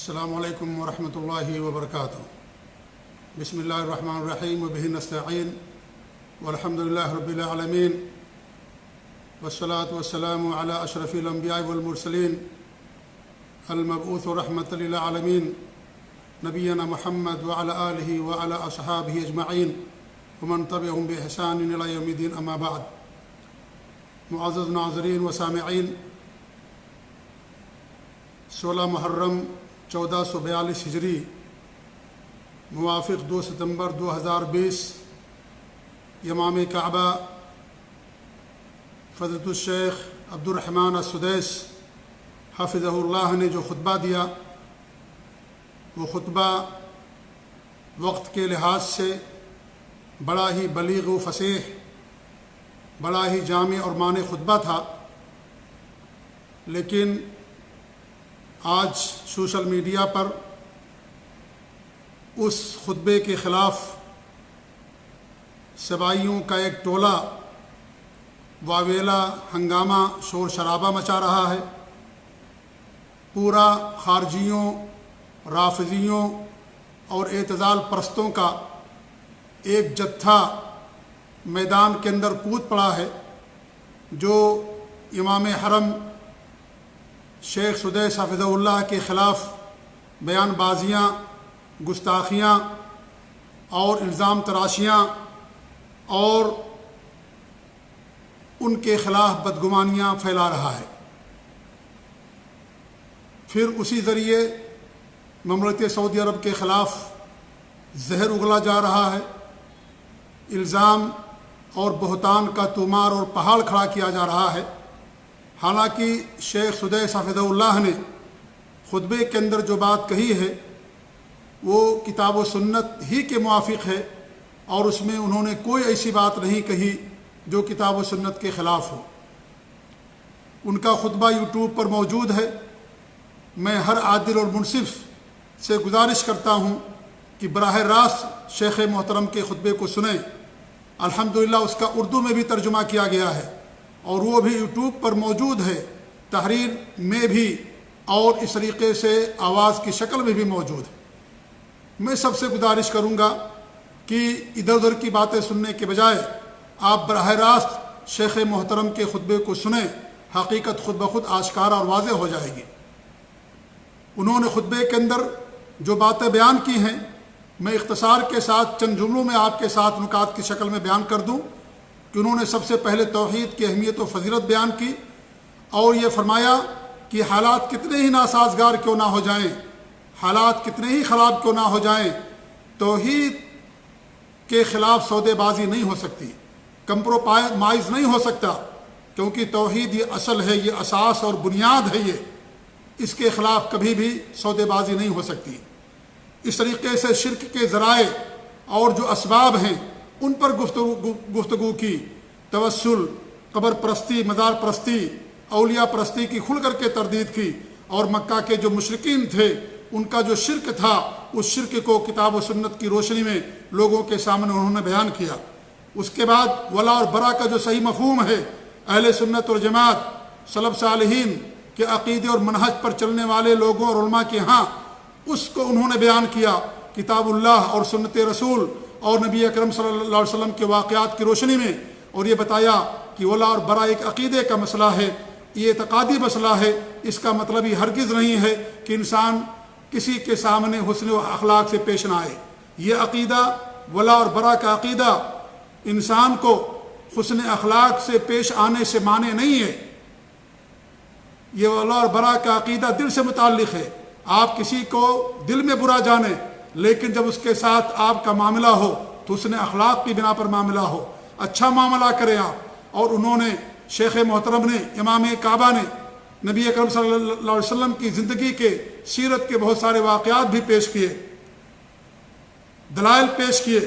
السلام علیکم ورحمۃ اللہ وبرکاتہ۔ بسم اللہ الرحمن الرحیم وبہ نستعین والحمد للہ رب العالمین والصلاة والسلام علی اشرف الانبیاء والمرسلین المبعوث رحمۃ للعالمین نبینا محمد وعلی آلہ وعلی اصحابہ اجمعین ومن تبعہم بإحسان الی یوم الدین، اما بعد۔ معزز ناظرین و سامعین، 16 محرم 1442 ہجری موافق 2 ستمبر 2020 امام کعبہ فضلۃ الشیخ عبد الرحمن السدیس حفظہ اللہ نے جو خطبہ دیا، وہ خطبہ وقت کے لحاظ سے بڑا ہی بلیغ و فصیح، بڑا ہی جامع اور معنی خطبہ تھا، لیکن آج سوشل میڈیا پر اس خطبے کے خلاف سبائیوں کا ایک ٹولہ واویلا ہنگامہ شور شرابہ مچا رہا ہے۔ پورا خارجیوں، رافضیوں اور اعتزال پرستوں کا ایک جتھا میدان کے اندر کود پڑا ہے، جو امام حرم شیخ سدیس حفظہ اللہ کے خلاف بیان بازیاں، گستاخیاں اور الزام تراشیاں اور ان کے خلاف بدگمانیاں پھیلا رہا ہے۔ پھر اسی ذریعے مملکت سعودی عرب کے خلاف زہر اگلا جا رہا ہے، الزام اور بہتان کا طومار اور پہاڑ کھڑا کیا جا رہا ہے۔ حالانکہ شیخ سدیس حفظہ اللہ نے خطبے کے اندر جو بات کہی ہے وہ کتاب و سنت ہی کے موافق ہے، اور اس میں انہوں نے کوئی ایسی بات نہیں کہی جو کتاب و سنت کے خلاف ہو۔ ان کا خطبہ یوٹیوب پر موجود ہے۔ میں ہر عادل اور منصف سے گزارش کرتا ہوں کہ براہ راست شیخ محترم کے خطبے کو سنیں۔ الحمدللہ اس کا اردو میں بھی ترجمہ کیا گیا ہے اور وہ بھی یوٹیوب پر موجود ہے، تحریر میں بھی، اور اس طریقے سے آواز کی شکل میں بھی موجود ہے۔ میں سب سے گزارش کروں گا کہ ادھر ادھر کی باتیں سننے کے بجائے آپ براہ راست شیخ محترم کے خطبے کو سنیں، حقیقت خود بخود آشکارا اور واضح ہو جائے گی۔ انہوں نے خطبے کے اندر جو باتیں بیان کی ہیں، میں اختصار کے ساتھ چند جملوں میں آپ کے ساتھ نکات کی شکل میں بیان کر دوں کہ انہوں نے سب سے پہلے توحید کی اہمیت و فضیلت بیان کی، اور یہ فرمایا کہ حالات کتنے ہی ناسازگار کیوں نہ ہو جائیں، حالات کتنے ہی خراب کیوں نہ ہو جائیں، توحید کے خلاف سودے بازی نہیں ہو سکتی، کمپرومائز نہیں ہو سکتا، کیونکہ توحید یہ اصل ہے، یہ اساس اور بنیاد ہے، اس کے خلاف کبھی بھی سودے بازی نہیں ہو سکتی۔ اس طریقے سے شرک کے ذرائع اور جو اسباب ہیں ان پر گفتگو کی، توسل، قبر پرستی، مزار پرستی، اولیاء پرستی کی کھل کر کے تردید کی، اور مکہ کے جو مشرکین تھے ان کا جو شرک تھا، اس شرک کو کتاب و سنت کی روشنی میں لوگوں کے سامنے انہوں نے بیان کیا۔ اس کے بعد ولا اور برا کا جو صحیح مفہوم ہے اہل سنت اور جماعت سلف صالحین کے عقیدے اور منہج پر چلنے والے لوگوں اور علماء کے ہاں، اس کو انہوں نے بیان کیا کتاب اللہ اور سنت رسول اور نبی اکرم صلی اللہ علیہ وسلم کے واقعات کی روشنی میں، اور یہ بتایا کہ ولا اور برا ایک عقیدے کا مسئلہ ہے، یہ اعتقادی مسئلہ ہے۔ اس کا مطلب یہ ہرگز نہیں ہے کہ انسان کسی کے سامنے حسن و اخلاق سے پیش نہ آئے۔ یہ عقیدہ، ولا اور برا کا عقیدہ، انسان کو حسن اخلاق سے پیش آنے سے مانے نہیں ہے۔ یہ ولا اور برا کا عقیدہ دل سے متعلق ہے۔ آپ کسی کو دل میں برا جانیں، لیکن جب اس کے ساتھ آپ کا معاملہ ہو تو اس نے اخلاق کی بنا پر معاملہ ہو، اچھا معاملہ کریں آپ۔ اور انہوں نے، شیخ محترم نے، امام کعبہ نے نبی اکرم صلی اللہ علیہ وسلم کی زندگی کے، سیرت کے بہت سارے واقعات بھی پیش کیے، دلائل پیش کیے،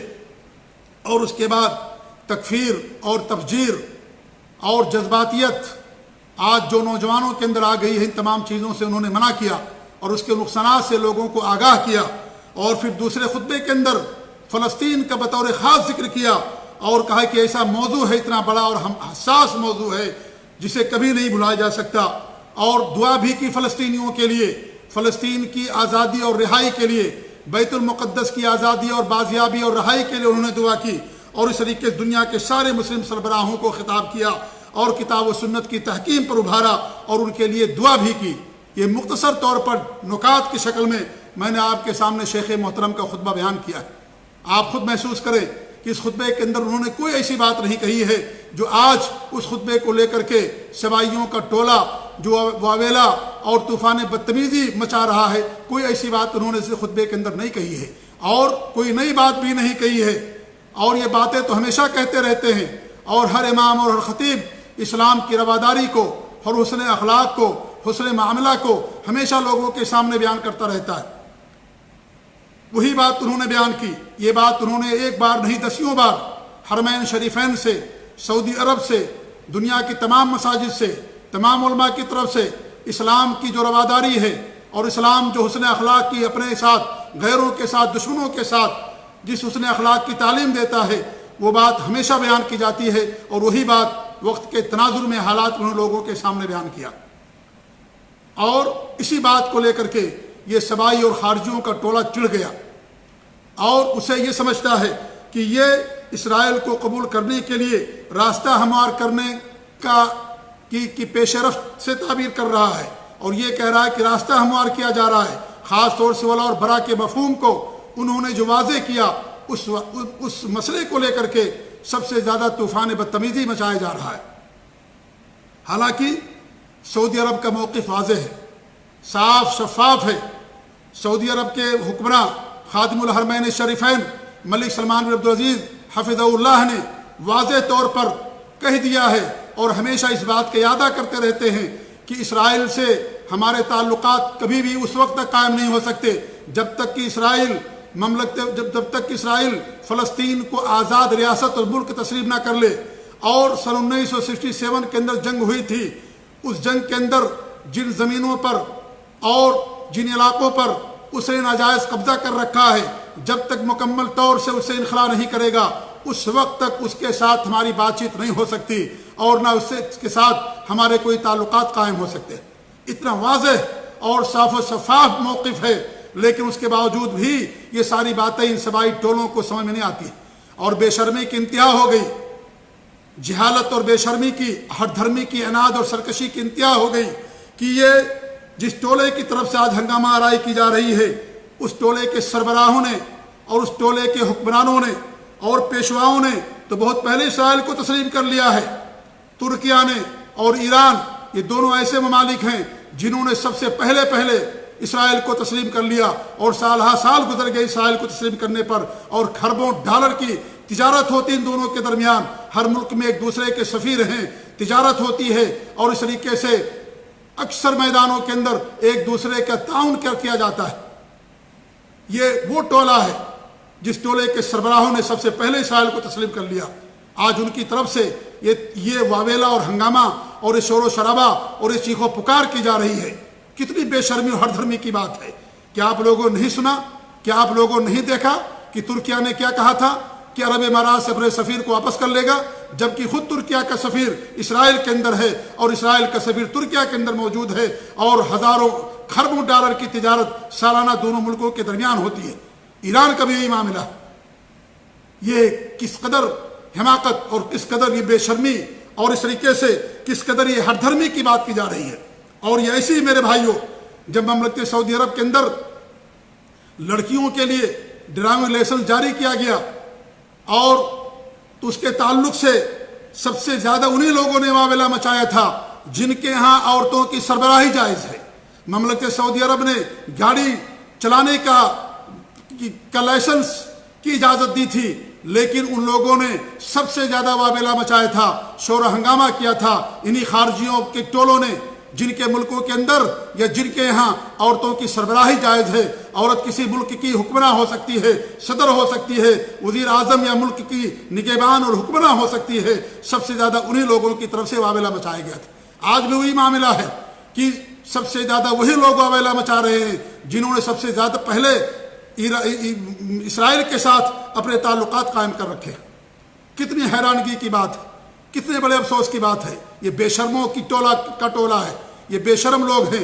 اور اس کے بعد تکفیر اور تفجیر اور جذباتیت آج جو نوجوانوں کے اندر آ گئی ہے، ان تمام چیزوں سے انہوں نے منع کیا اور اس کے نقصانات سے لوگوں کو آگاہ کیا۔ اور پھر دوسرے خطبے کے اندر فلسطین کا بطور خاص ذکر کیا اور کہا کہ ایسا موضوع ہے، اتنا بڑا اور حساس موضوع ہے جسے کبھی نہیں بھلایا جا سکتا، اور دعا بھی کی فلسطینیوں کے لیے۔ فلسطین کی آزادی اور رہائی کے لیے، بیت المقدس کی آزادی اور بازیابی اور رہائی کے لیے انہوں نے دعا کی، اور اس طریقے سے دنیا کے سارے مسلم سربراہوں کو خطاب کیا اور کتاب و سنت کی تحکیم پر ابھارا اور ان کے لیے دعا بھی کی۔ یہ مختصر طور پر نکات کی شکل میں نے آپ کے سامنے شیخ محترم کا خطبہ بیان کیا ہے۔ آپ خود محسوس کریں کہ اس خطبے کے اندر انہوں نے کوئی ایسی بات نہیں کہی ہے جو آج اس خطبے کو لے کر کے سوائیوں کا ٹولہ جو واویلا اور طوفان بدتمیزی مچا رہا ہے، کوئی ایسی بات انہوں نے اس خطبے کے اندر نہیں کہی ہے اور کوئی نئی بات بھی نہیں کہی ہے، اور یہ باتیں تو ہمیشہ کہتے رہتے ہیں، اور ہر امام اور ہر خطیب اسلام کی رواداری کو اور حسن اخلاق کو، حسن معاملہ کو ہمیشہ لوگوں کے سامنے بیان کرتا رہتا ہے۔ وہی بات انہوں نے بیان کی، یہ بات انہوں نے ایک بار نہیں دسیوں بار حرمین شریفین سے، سعودی عرب سے، دنیا کی تمام مساجد سے، تمام علماء کی طرف سے اسلام کی جو رواداری ہے اور اسلام جو حسن اخلاق کی اپنے ساتھ، غیروں کے ساتھ، دشمنوں کے ساتھ جس حسن اخلاق کی تعلیم دیتا ہے، وہ بات ہمیشہ بیان کی جاتی ہے، اور وہی بات وقت کے تناظر میں حالات انہوں نے لوگوں کے سامنے بیان کیا، اور اسی بات کو لے کر کے یہ سبائی اور خارجیوں کا ٹولہ چڑ گیا اور اسے یہ سمجھتا ہے کہ یہ اسرائیل کو قبول کرنے کے لیے راستہ ہموار کرنے کی پیش رفت سے تعبیر کر رہا ہے، اور یہ کہہ رہا ہے کہ راستہ ہموار کیا جا رہا ہے۔ خاص طور سے ولا اور برا کے مفہوم کو انہوں نے جو واضح کیا، اس مسئلے کو لے کر کے سب سے زیادہ طوفان بدتمیزی مچایا جا رہا ہے۔ حالانکہ سعودی عرب کا موقف واضح ہے، صاف شفاف ہے۔ سعودی عرب کے حکمراں خادم الحرمین شریفین ملک سلمان بن عبدالعزیز حفظہ اللہ نے واضح طور پر کہہ دیا ہے، اور ہمیشہ اس بات کا اعادہ کرتے رہتے ہیں کہ اسرائیل سے ہمارے تعلقات کبھی بھی اس وقت تک قائم نہیں ہو سکتے جب تک کہ اسرائیل فلسطین کو آزاد ریاست اور ملک تسلیم نہ کر لے۔ اور سن 1967 کے اندر جنگ ہوئی تھی، اس جنگ کے اندر جن زمینوں پر اور جن علاقوں پر اس نے ناجائز قبضہ کر رکھا ہے، جب تک مکمل طور سے اسے انخلا نہیں کرے گا، اس وقت تک اس کے ساتھ ہماری بات چیت نہیں ہو سکتی، اور نہ اس کے ساتھ ہمارے کوئی تعلقات قائم ہو سکتے۔ اتنا واضح اور صاف و شفاف موقف ہے، لیکن اس کے باوجود بھی یہ ساری باتیں ان سبائی ٹولوں کو سمجھ میں نہیں آتی، اور بے شرمی کی انتہا ہو گئی، جہالت اور بے شرمی کی، ہر دھرمی کی اناد اور سرکشی کی انتہا ہو گئی کہ یہ جس ٹولے کی طرف سے آج ہنگامہ آرائی کی جا رہی ہے، اس ٹولے کے سربراہوں نے اور اس ٹولے کے حکمرانوں نے اور پیشواؤں نے تو بہت پہلے اسرائیل کو تسلیم کر لیا ہے۔ ترکیہ نے اور ایران، یہ دونوں ایسے ممالک ہیں جنہوں نے سب سے پہلے اسرائیل کو تسلیم کر لیا، اور سال ہا سال گزر گئے اسرائیل کو تسلیم کرنے پر، اور کھربوں ڈالر کی تجارت ہوتی ان دونوں کے درمیان، ہر ملک میں ایک دوسرے کے سفیر ہیں، تجارت ہوتی ہے، اور اس طریقے سے اکثر میدانوں کے اندر ایک دوسرے کا تعاون کیا جاتا ہے۔ یہ وہ ٹولہ ہے جس ٹولے کے سربراہوں نے سب سے پہلے اسرائیل کو تسلیم کر لیا۔ آج ان کی طرف سے یہ واویلا اور ہنگامہ اور یہ شور و شرابہ اور یہ چیخ و پکار کی جا رہی ہے۔ کتنی بے شرمی اور ہر دھرمی کی بات ہے۔ کیا آپ لوگوں نے نہیں سنا؟ کیا آپ لوگوں نے نہیں دیکھا کہ ترکیہ نے کیا کہا تھا کہ عرب امارات سے اپنے سفیر کو واپس کر لے گا، جبکہ خود ترکیہ کا سفیر اسرائیل کے اندر ہے اور اسرائیل کا سفیر ترکیہ کے اندر موجود ہے، اور ہزاروں کھربوں ڈالر کی تجارت سالانہ دونوں ملکوں کے درمیان ہوتی ہے۔ ایران کا بھی یہی معاملہ ہے۔ یہ کس قدر حماقت اور کس قدر یہ بے شرمی اور اس طریقے سے کس قدر یہ ہر دھرمی کی بات کی جا رہی ہے۔ اور یہ ایسی میرے بھائیوں، جب مملکت سعودی عرب کے اندر لڑکیوں کے لیے ڈرائیونگ لائسنس جاری کیا گیا، اور تو اس کے تعلق سے سب سے زیادہ انہی لوگوں نے معاملہ مچایا تھا جن کے ہاں عورتوں کی سربراہی جائز ہے۔ مملکت سعودی عرب نے گاڑی چلانے کا لائسنس کی اجازت دی تھی، لیکن ان لوگوں نے سب سے زیادہ واویلا مچایا تھا، شور و ہنگامہ کیا تھا انہی خارجیوں کے ٹولوں نے، جن کے ملکوں کے اندر یا جن کے ہاں عورتوں کی سربراہی جائز ہے۔ عورت کسی ملک کی حکمراں ہو سکتی ہے، صدر ہو سکتی ہے، وزیر اعظم یا ملک کی نگہبان اور حکمراں ہو سکتی ہے۔ سب سے زیادہ انہی لوگوں کی طرف سے واویلا مچایا گیا تھا۔ آج بھی وہی معاملہ ہے کہ سب سے زیادہ وہی لوگ واویلا مچا رہے ہیں جنہوں نے سب سے زیادہ پہلے اسرائیل کے ساتھ اپنے تعلقات قائم کر رکھے۔ کتنی حیرانگی کی بات ہے، کتنے بڑے افسوس کی بات ہے۔ یہ بے شرموں کی ٹولہ ہے، یہ بے شرم لوگ ہیں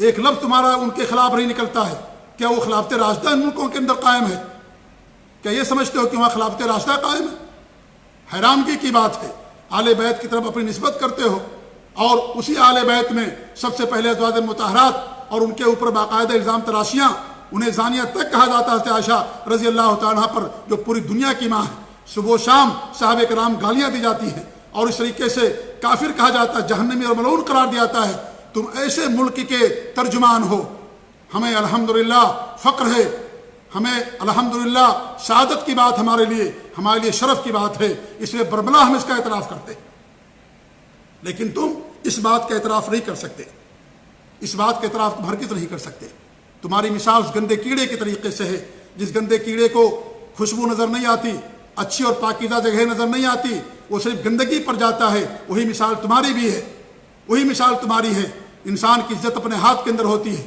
ایک لفظ تمہارا ان کے خلاف نہیں نکلتا ہے، کیا وہ خلافت راشدہ ان ملکوں کے اندر قائم ہے؟ کیا یہ سمجھتے ہو کہ وہاں خلافت راشدہ قائم ہے؟ حیرانگی کی بات ہے، آل بیت کی طرف اپنی نسبت کرتے ہو، اور اسی آل بیت میں سب سے پہلے ازواج مطہرات اور ان کے اوپر باقاعدہ الزام تراشیاں، انہیں زانیہ تک کہا جاتا ہے عائشہ رضی اللہ تعالیٰ پر جو پوری دنیا کی ماں ہے، صبح و شام صحابہ کرام گالیاں دی جاتی ہیں اور اس طریقے سے کافر کہا جاتا ہے، جہنمی اور ملعون قرار دیا جاتا ہے۔ تم ایسے ملک کے ترجمان ہو، ہمیں الحمدللہ فخر ہے، ہمیں الحمدللہ سعادت کی بات ہمارے لیے شرف کی بات ہے، اس لیے برملا ہم اس کا اعتراف کرتے، لیکن تم اس بات کا اعتراف نہیں کر سکتے، اس بات کا اعتراف تم ہرگز نہیں کر سکتے۔ تمہاری مثال اس گندے کیڑے کے طریقے سے ہے، جس گندے کیڑے کو خوشبو نظر نہیں آتی، اچھی اور پاکیزہ جگہ نظر نہیں آتی، وہ صرف گندگی پر جاتا ہے۔ وہی مثال تمہاری بھی ہے، وہی مثال تمہاری ہے۔ انسان کی عزت اپنے ہاتھ کے اندر ہوتی ہے،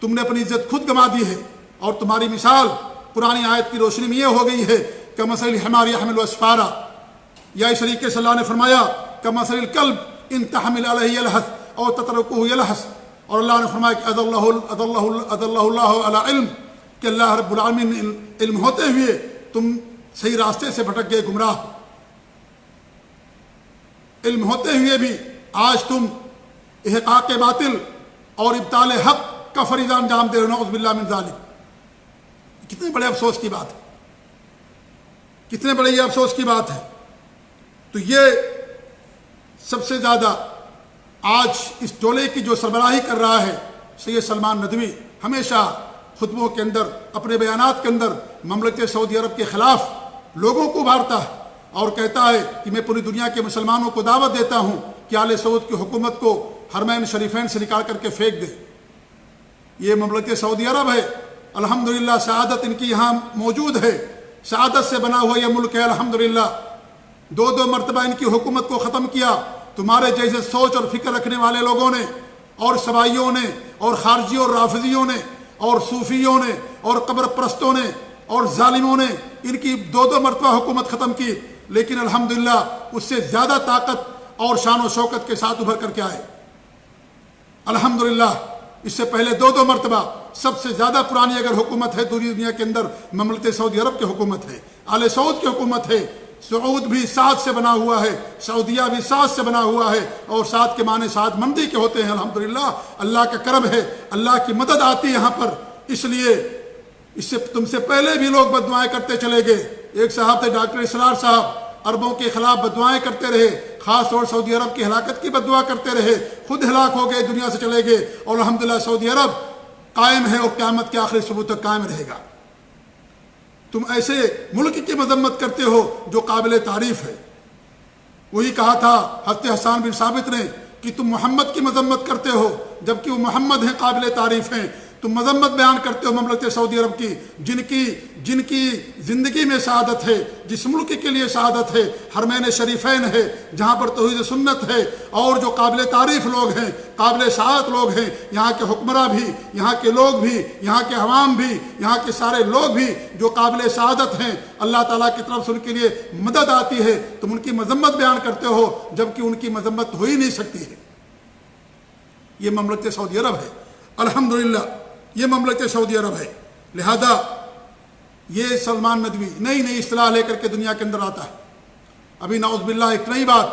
تم نے اپنی عزت خود گنوا دی ہے، اور تمہاری مثال پرانی آیت کی روشنی میں یہ ہو گئی ہے کہ مثل الحمار يحمل اسفارا، یا اس طریقے سے اللہ نے فرمایا کہ مثل الکلب ان تحمل علیہ یلہث او تترکہ یلہث، اور اللہ نے فرمایا کہ اضلہ اللہ علی علم، کہ اللہ رب العالمین علم ہوتے ہوئے تم صحیح راستے سے بھٹک گئے، گمراہ، علم ہوتے ہوئے بھی آج تم احقاق باطل اور ابطال حق کا فریضہ انجام دے رہے ہو، نعوذ باللہ من ذالک۔ کتنے بڑے افسوس کی بات ہے، کتنے بڑے یہ افسوس کی بات ہے۔ تو یہ سب سے زیادہ آج اس ٹولے کی جو سربراہی کر رہا ہے سید سلمان ندوی، ہمیشہ خطبوں کے اندر، اپنے بیانات کے اندر مملکت سعودی عرب کے خلاف لوگوں کو ابھارتا ہے اور کہتا ہے کہ میں پوری دنیا کے مسلمانوں کو دعوت دیتا ہوں کہ آل سعود کی حکومت کو حرمین شریفین سے نکال کر کے پھینک دے۔ یہ مملکت سعودی عرب ہے، الحمدللہ سعادت ان کی یہاں موجود ہے، سعادت سے بنا ہوا یہ ملک ہے الحمدللہ۔ دو مرتبہ ان کی حکومت کو ختم کیا تمہارے جیسے سوچ اور فکر رکھنے والے لوگوں نے، اور سبائیوں نے، اور خارجیوں اور رافضیوں نے، اور صوفیوں نے، اور قبر پرستوں نے، اور ظالموں نے ان کی دو مرتبہ حکومت ختم کی، لیکن الحمدللہ اس سے زیادہ طاقت اور شان و شوکت کے ساتھ ابھر کر کے آئے الحمدللہ۔ اس سے پہلے دو مرتبہ سب سے زیادہ پرانی اگر حکومت ہے پوری دنیا کے اندر مملکت سعودی عرب کی حکومت ہے، آل سعود کی حکومت ہے۔ سعود بھی سعد سے بنا ہوا ہے، سعودیہ بھی سعد سے بنا ہوا ہے، اور سعد کے معنی سعد مندی کے ہوتے ہیں۔ الحمدللہ اللہ کا کرم ہے، اللہ کی مدد آتی ہے یہاں پر، اس لیے اس سے تم سے پہلے بھی لوگ بددعائیں کرتے چلے گئے۔ ایک صاحب تھے ڈاکٹر اسرار صاحب، عربوں کے خلاف بددعائیں کرتے رہے، خاص طور سعودی عرب کی ہلاکت کی بددعا کرتے رہے، خود ہلاک ہو گئے، دنیا سے چلے گئے، اور الحمدللہ سعودی عرب قائم ہے اور قیامت کے آخری صبح تک قائم رہے گا۔ تم ایسے ملک کی مذمت کرتے ہو جو قابل تعریف ہے۔ وہی کہا تھا حضرت حسان بن ثابت نے کہ تم محمد کی مذمت کرتے ہو جبکہ وہ محمد ہیں، قابل تعریف ہیں۔ تم مذمت بیان کرتے ہو مملکت سعودی عرب کی، جن کی زندگی میں سعادت ہے، جس ملک کے لیے سعادت ہے، حرمین شریفین ہے، جہاں پر توحید سنت ہے، اور جو قابل تعریف لوگ ہیں، قابل سعادت لوگ ہیں، یہاں کے حکمراں بھی، یہاں کے لوگ بھی، یہاں کے عوام بھی، یہاں کے سارے لوگ بھی جو قابل سعادت ہیں، اللہ تعالیٰ کی طرف سے ان کے لیے مدد آتی ہے، تم ان کی مذمت بیان کرتے ہو جبکہ ان کی مذمت ہو ہی نہیں سکتی ہے۔ یہ مملکت سعودی عرب ہے الحمدللہ، یہ مملکت سعودی عرب ہے۔ لہذا یہ سلمان ندوی نئی اصطلاح لے کر کے دنیا کے اندر آتا ہے۔ ابھی نعوذ باللہ ایک نئی بات،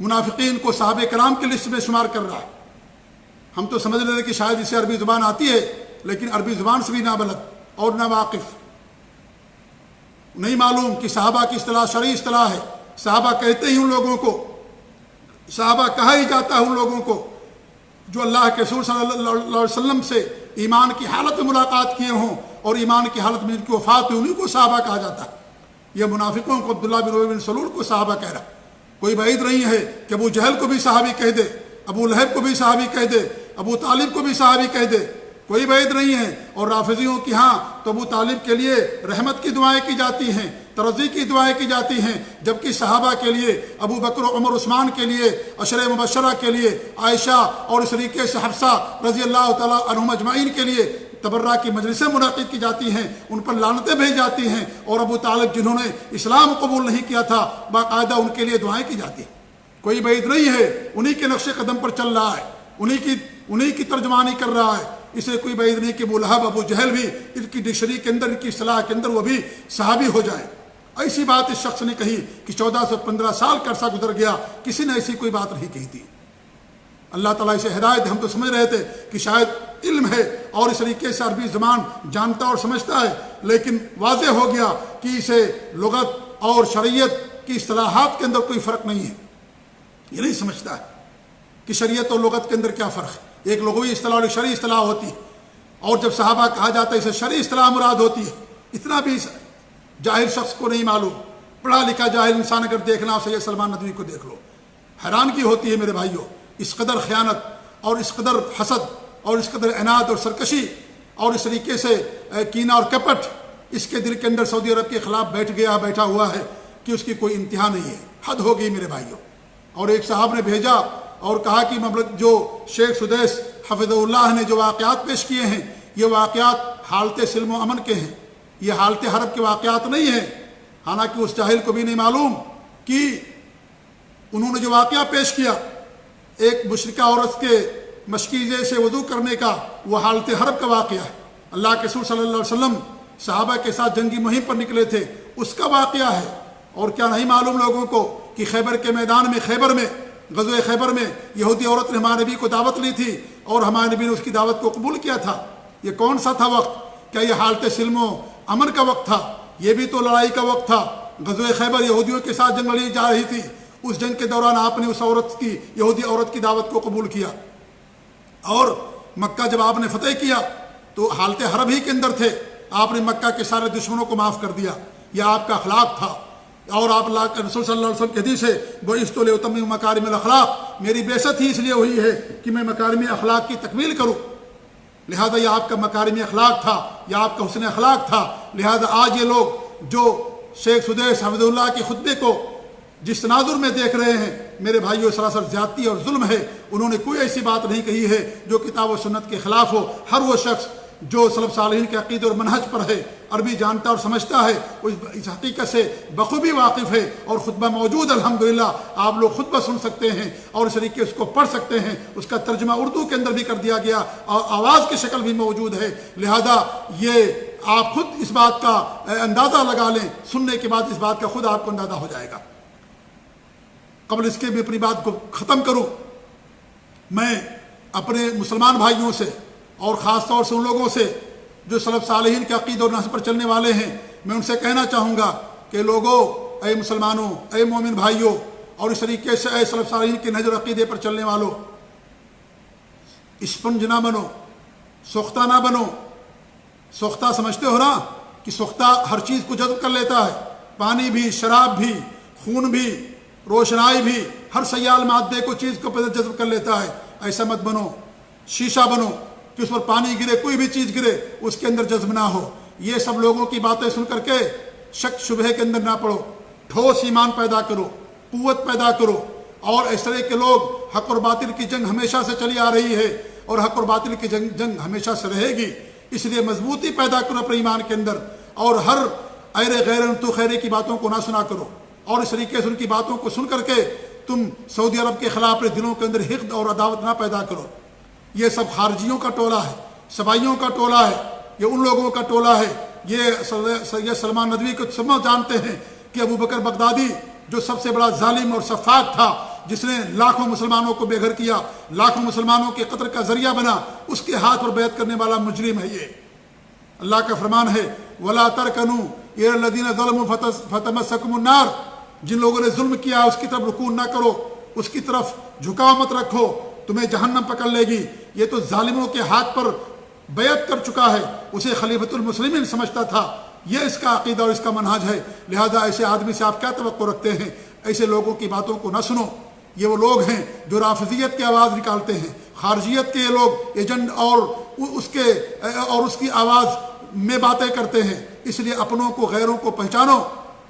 منافقین کو صحابہ کرام کی لسٹ میں شمار کر رہا ہے۔ ہم تو سمجھ رہے تھے کہ شاید اسے عربی زبان آتی ہے، لیکن عربی زبان سے بھی نابلد اور ناواقف، نہیں معلوم کہ صحابہ کی اصطلاح شرعی اصطلاح ہے۔ صحابہ کہتے ہی ان لوگوں کو، صحابہ کہا ہی جاتا ہے ان لوگوں کو جو اللہ کے رسول صلی اللہ علیہ وسلم سے ایمان کی حالت میں ملاقات کیے ہوں اور ایمان کی حالت میں جن کی وفات ہوئی، انہیں کو صحابہ کہا جاتا ہے۔ یہ منافقوں کو عبداللہ بن ابی بن سلول کو صحابہ کہہ رہا۔ کوئی بعید نہیں ہے کہ ابو جہل کو بھی صحابی کہہ دے، ابو لہب کو بھی صحابی کہہ دے، ابو طالب کو بھی صحابی کہہ دے، کوئی بعید نہیں ہے۔ اور رافضیوں کی ہاں تو ابو طالب کے لیے رحمت کی دعائیں کی جاتی ہیں، ترضی کی دعائیں کی جاتی ہیں، جبکہ صحابہ کے لیے، ابو بکر عمر عثمان کے لیے، عشرہ مبشرہ کے لیے، عائشہ اور اس طریقے سے حفصہ رضی اللہ تعالیٰ عنہم اجمعین کے لیے تبرہ کی مجلسیں منعقد کی جاتی ہیں، ان پر لعنتیں بھیج جاتی ہیں، اور ابو طالب جنہوں نے اسلام قبول نہیں کیا تھا باقاعدہ ان کے لیے دعائیں کی جاتی ہیں۔ کوئی بعید نہیں ہے، انہی کے نقش قدم پر چل رہا ہے۔ انہی کی ترجمانی کر رہا ہے. اسے کوئی بعید نہیں کہ ابو لہب ابو جہل بھی ان کی ڈکشنری کے اندر ان کی اصطلاح کے اندر وہ بھی صحابی ہو جائیں. ایسی بات اس شخص نے کہی کہ 1415 سال کا عرصہ گزر گیا, کسی نے ایسی کوئی بات نہیں کہی تھی. اللہ تعالیٰ اسے ہدایت. ہم تو سمجھ رہے تھے کہ شاید علم ہے اور اس طریقے سے عربی زبان جانتا اور سمجھتا ہے, لیکن واضح ہو گیا کہ اسے لغت اور شریعت کی اصطلاحات کے اندر کوئی فرق نہیں ہے. یہ نہیں سمجھتا ہے کہ شریعت اور لغت کے اندر کیا فرق ہے. ایک لغوی اصطلاح اور ایک شرعی اصطلاح ہوتی ہے, اور جب صحابہ کہا جاتا ہے اسے شرعی اصطلاح مراد ہوتی ہے. اتنا بھی جاہل شخص کو نہیں معلوم. پڑھا لکھا جاہل انسان اگر دیکھنا سید سلمان ندوی کو دیکھ لو, حیرانگی ہوتی ہے میرے بھائیوں. اس قدر خیانت اور اس قدر حسد اور اس قدر عناد اور سرکشی اور اس طریقے سے کینہ اور کپٹ اس کے دل کے اندر سعودی عرب کے خلاف بیٹھا ہوا ہے کہ اس کی کوئی انتہا نہیں ہے. حد ہو گئی میرے بھائیوں. اور ایک صاحب نے بھیجا اور کہا کہ جو شیخ سدیس حفظ اللہ نے جو واقعات پیش کیے ہیں, یہ واقعات حالت سلم و امن کے ہیں, یہ حالت حرب کے واقعات نہیں ہیں. حالانکہ اس جاہل کو بھی نہیں معلوم کہ انہوں نے جو واقعہ پیش کیا ایک مشرکہ عورت کے مشکیزے سے وضو کرنے کا, وہ حالت حرب کا واقعہ ہے. اللہ کے رسول صلی اللہ علیہ وسلم صحابہ کے ساتھ جنگی مہم پر نکلے تھے, اس کا واقعہ ہے. اور کیا نہیں معلوم لوگوں کو کہ خیبر کے میدان میں, خیبر میں, غزوہ خیبر میں یہودی عورت نے ہمارے نبی کو دعوت لی تھی اور ہمارے نبی نے اس کی دعوت کو قبول کیا تھا. یہ کون سا تھا وقت؟ کیا یہ حالت سلم و امن کا وقت تھا؟ یہ بھی تو لڑائی کا وقت تھا. غزوہ خیبر یہودیوں کے ساتھ جنگ لڑی جا رہی تھی. اس جنگ کے دوران آپ نے اس عورت کی, یہودی عورت کی دعوت کو قبول کیا. اور مکہ جب آپ نے فتح کیا تو حالت حرب ہی کے اندر تھے. آپ نے مکہ کے سارے دشمنوں کو معاف کر دیا. یہ آپ کا اخلاق تھا. اور آپ اللہ کے رسول صلی اللہ علیہ وسلم کی حدیث ہے, بعثت لأتمم مکارم الاخلاق, میری بعثت ہی اس لیے ہوئی ہے کہ میں مکارم اخلاق کی تکمیل کروں. لہذا یہ آپ کا مکارم اخلاق تھا, یہ آپ کا حسن اخلاق تھا. لہذا آج یہ لوگ جو شیخ سدیس حفظ اللہ کے خطبے کو جس تناظر میں دیکھ رہے ہیں, میرے بھائیوں سراسر زیادتی اور ظلم ہے. انہوں نے کوئی ایسی بات نہیں کہی ہے جو کتاب و سنت کے خلاف ہو. ہر وہ شخص جو سلف صالحین کے عقیدے اور منہج پر ہے, عربی جانتا اور سمجھتا ہے, وہ اس حقیقت سے بخوبی واقف ہے. اور خطبہ موجود الحمدللہ, آپ لوگ خطبہ سن سکتے ہیں اور اس طریقے اس کو پڑھ سکتے ہیں. اس کا ترجمہ اردو کے اندر بھی کر دیا گیا اور آواز کی شکل بھی موجود ہے. لہذا یہ آپ خود اس بات کا اندازہ لگا لیں, سننے کے بعد اس بات کا خود آپ کو اندازہ ہو جائے گا. قبل اس کے بھی اپنی بات کو ختم کروں, میں اپنے مسلمان بھائیوں سے اور خاص طور سے ان لوگوں سے جو سلف صالحین کے عقیدے اور نہج پر چلنے والے ہیں, میں ان سے کہنا چاہوں گا کہ لوگوں, اے مسلمانوں, اے مومن بھائیوں, اور اس طریقے سے اے سلف صالحین کے نہج اور عقیدے پر چلنے والوں, اسپنج نہ بنو, سوختہ نہ بنو. سوختہ سمجھتے ہو نا کہ سوختہ ہر چیز کو جذب کر لیتا ہے, پانی بھی, شراب بھی, خون بھی, روشنائی بھی, ہر سیال مادے کو چیز کو جذب کر لیتا ہے. ایسا مت بنو. شیشہ بنو کہ اس پر پانی گرے, کوئی بھی چیز گرے اس کے اندر جذب نہ ہو. یہ سب لوگوں کی باتیں سن کر کے شک شبہ کے اندر نہ پڑو. ٹھوس ایمان پیدا کرو, قوت پیدا کرو. اور اس طرح کے لوگ, حق اور باطل کی جنگ ہمیشہ سے چلی آ رہی ہے اور حق اور باطل کی جنگ ہمیشہ سے رہے گی. اس لیے مضبوطی پیدا کرو اپنے ایمان کے اندر, اور ہر ایرے غیر تو خیرے کی باتوں کو نہ سنا کرو. اور اس طریقے سے ان کی باتوں کو سن کر کے تم سعودی عرب کے خلاف اپنے دلوں کے اندر حقد اور عداوت نہ پیدا کرو. یہ سب خارجیوں کا ٹولہ ہے, سبائیوں کا ٹولہ ہے, یہ ان لوگوں کا ٹولہ ہے. یہ سید سلمان ندوی کو سب جانتے ہیں کہ ابو بکر بغدادی جو سب سے بڑا ظالم اور سفاک تھا, جس نے لاکھوں مسلمانوں کو بے گھر کیا, لاکھوں مسلمانوں کے قتل کا ذریعہ بنا, اس کے ہاتھ پر بیعت کرنے والا مجرم ہے. یہ اللہ کا فرمان ہے, وَلَا تَرْكَنُوا إِلَى الَّذِينَ ظَلَمُوا فَتَمَسَّكُمُ النَّارُ. جن لوگوں نے ظلم کیا اس کی طرف رکوع نہ کرو, اس کی طرف جھکاؤ مت رکھو, تمہیں جہنم پکڑ لے گی. یہ تو ظالموں کے ہاتھ پر بیعت کر چکا ہے, اسے خلیفۃ المسلمین سمجھتا تھا. یہ اس کا عقیدہ اور اس کا منہج ہے. لہذا ایسے آدمی سے آپ کیا توقع رکھتے ہیں؟ ایسے لوگوں کی باتوں کو نہ سنو. یہ وہ لوگ ہیں جو رافضیت کی آواز نکالتے ہیں, خارجیت کے لوگ ایجنٹ اور اس کی آواز میں باتیں کرتے ہیں. اس لیے اپنوں کو, غیروں کو پہچانو,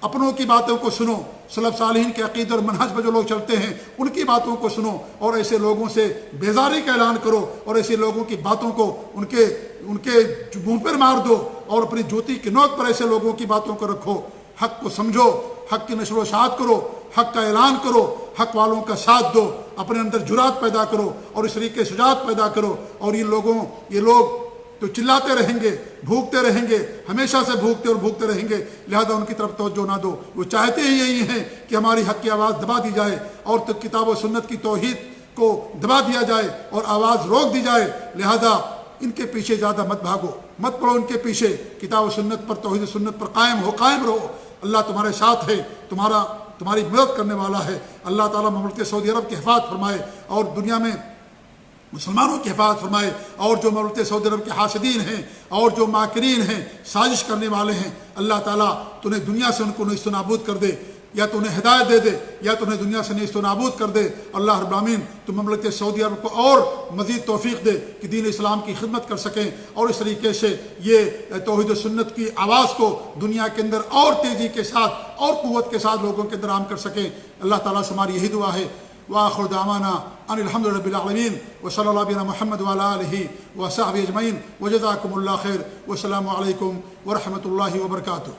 اپنوں کی باتوں کو سنو. سلف صالحین کے عقیدے اور منہج پر جو لوگ چلتے ہیں ان کی باتوں کو سنو, اور ایسے لوگوں سے بیزاری کا اعلان کرو, اور ایسے لوگوں کی باتوں کو ان کے منہ پر مار دو, اور اپنی جوتی کی نوک پر ایسے لوگوں کی باتوں کو رکھو. حق کو سمجھو, حق کی نشر و اشاعت کرو, حق کا اعلان کرو, حق والوں کا ساتھ دو, اپنے اندر جرات پیدا کرو اور اس طریقے شجاعت پیدا کرو، اور یہ لوگ تو چلاتے رہیں گے، بھوکتے رہیں گے، ہمیشہ سے بھوکتے اور بھوکتے رہیں گے، لہذا ان کی طرف توجہ نہ دو۔ وہ چاہتے ہی یہی ہیں کہ ہماری حق کی آواز دبا دی جائے اور کتاب و سنت کی توحید کو دبا دیا جائے اور آواز روک دی جائے، لہذا ان کے پیچھے زیادہ مت بھاگو، مت پڑو ان کے پیچھے، کتاب و سنت پر، توحید و سنت پر قائم رہو۔ اللہ تمہارے ساتھ ہے، تمہاری مدد کرنے والا ہے۔ اللہ تعالیٰ مملکت سعودی عرب کی حفاظت فرمائے اور دنیا میں مسلمانوں کی حفاظت فرمائے، اور جو مملکت سعودی عرب کے حاسدین ہیں اور جو ماکرین ہیں، سازش کرنے والے ہیں، اللہ تعالیٰ تو انہیں دنیا سے ان کو نیست و نابود کر دے، یا تو انہیں ہدایت دے دے یا تو انہیں دنیا سے نیست و نابود کر دے۔ اللہ رب العالمین تو مملکت سعودی عرب کو اور مزید توفیق دے کہ دین اسلام کی خدمت کر سکیں، اور اس طریقے سے یہ توحید و سنت کی آواز کو دنیا کے اندر اور تیزی کے ساتھ اور قوت کے ساتھ لوگوں کے اندر عام کر سکیں۔ اللہ تعالیٰ سے ہماری یہی دعا ہے۔ وآخر دعوانا ان الحمد للہ رب العالمین وصلی اللہ علیہ محمد وعلی آلہ وصحبہ اجمعین وجزاکم اللہ خیر والسلام علیکم ورحمۃ اللہ وبرکاتہ۔